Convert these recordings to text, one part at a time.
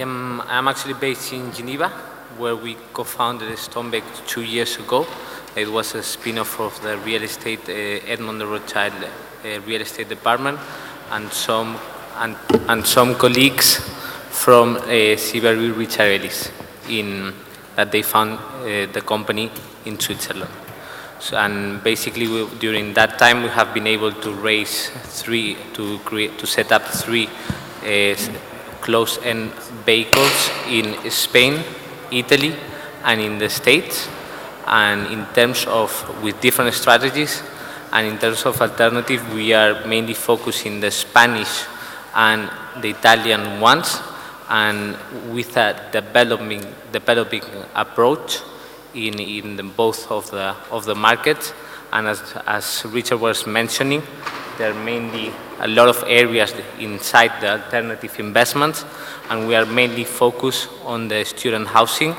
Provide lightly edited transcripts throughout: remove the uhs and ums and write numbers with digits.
I'm actually based in Geneva, where we co-founded Stoneweg 2 years ago. It was a spin-off of the real estate Edmond de Rothschild real estate department, and some colleagues from CBRE Richard Ellis that they found the company in Switzerland. So, and basically during that time we have been able to raise to set up three closed-end vehicles in Spain, Italy, and in the States. And in terms of, with different strategies, and in terms of alternative, we are mainly focusing the Spanish and the Italian ones, and with a developing approach in both of the markets. And as Richard was mentioning, there are mainly a lot of areas inside the alternative investments, and we are mainly focused on the student housing,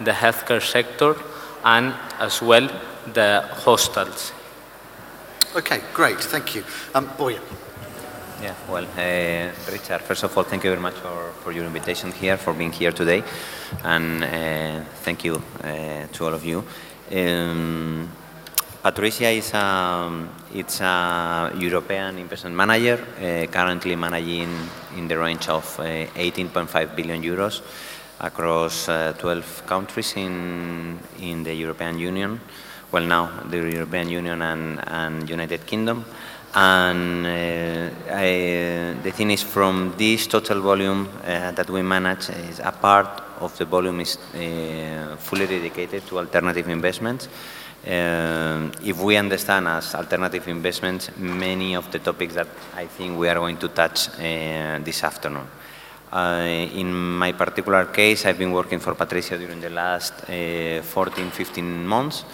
the healthcare sector, and as well the hostels. Okay, great, thank you. Borja. Yeah, well, Richard, first of all, thank you very much for your invitation here, for being here today, and thank you to all of you. PATRIZIA it's a European investment manager, currently managing in the range of 18.5 billion euros across 12 countries in the European Union. Well, now the European Union and United Kingdom. And the thing is, from this total volume that we manage, is a part of the volume is fully dedicated to alternative investments. If we understand as alternative investments many of the topics that I think we are going to touch this afternoon. In my particular case, I've been working for PATRIZIA during the last 14-15 months.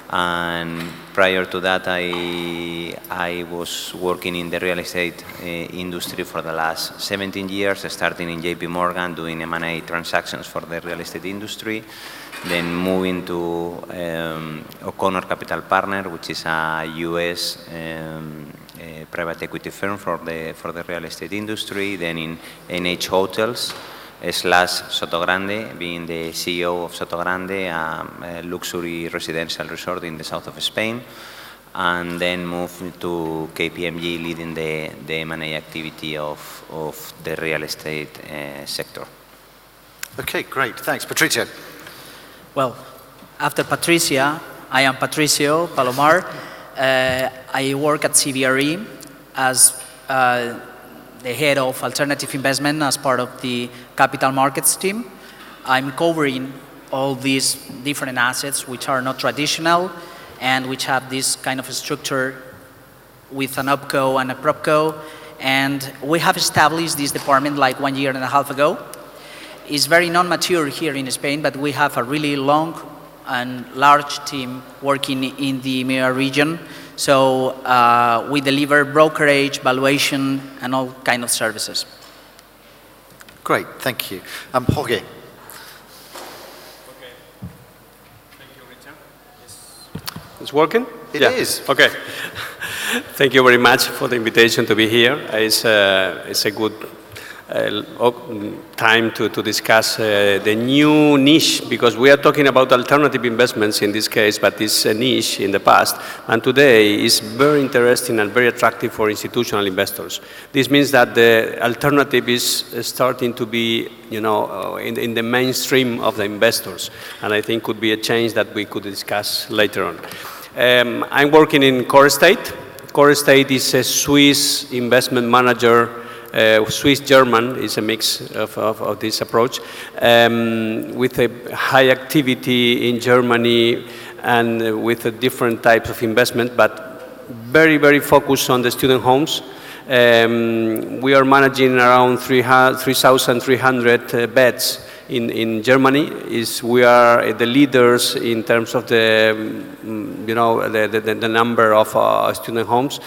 And prior to that, I was working in the real estate industry for the last 17 years, starting in JP Morgan, doing M&A transactions for the real estate industry, then moving to O'Connor Capital Partner, which is a US private equity firm for the real estate industry, then in NH Hotels, / Sotogrande, being the CEO of Sotogrande, a luxury residential resort in the south of Spain, and then moved to KPMG, leading the M&A activity of the real estate sector. Okay, great, thanks. Patricio. Well, after PATRIZIA, I am Patricio Palomar. I work at CBRE as the head of alternative investment as part of the capital markets team. I'm covering all these different assets which are not traditional and which have this kind of a structure with an OpCo and a PropCo. And we have established this department like 1.5 years ago. It's very non-mature here in Spain, but we have a really long and large team working in the EMEA region. So we deliver brokerage, valuation, and all kind of services. Great, thank you. Jorge. Okay. Thank you, Richard. It's working? It is. Okay. Thank you very much for the invitation to be here. It's a good time to discuss the new niche, because we are talking about alternative investments in this case, but it's a niche in the past, and today is very interesting and very attractive for institutional investors. This means that the alternative is starting to be, you know, in the mainstream of the investors, and I think could be a change that we could discuss later on. I'm working in CORESTATE. CORESTATE is a Swiss investment manager. Swiss-German is a mix of this approach, with a high activity in Germany and with a different types of investment, but very, very focused on the student homes. We are managing around 3,300 beds in Germany. We are the leaders in terms of the, you know, the number of student homes.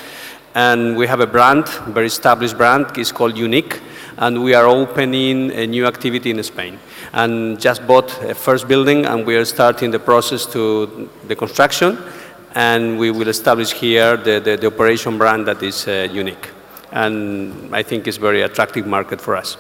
And we have a brand, very established brand, it's called Unique, and we are opening a new activity in Spain. And just bought a first building, and we are starting the process to the construction, and we will establish here the operation brand that is Unique. And I think it's a very attractive market for us.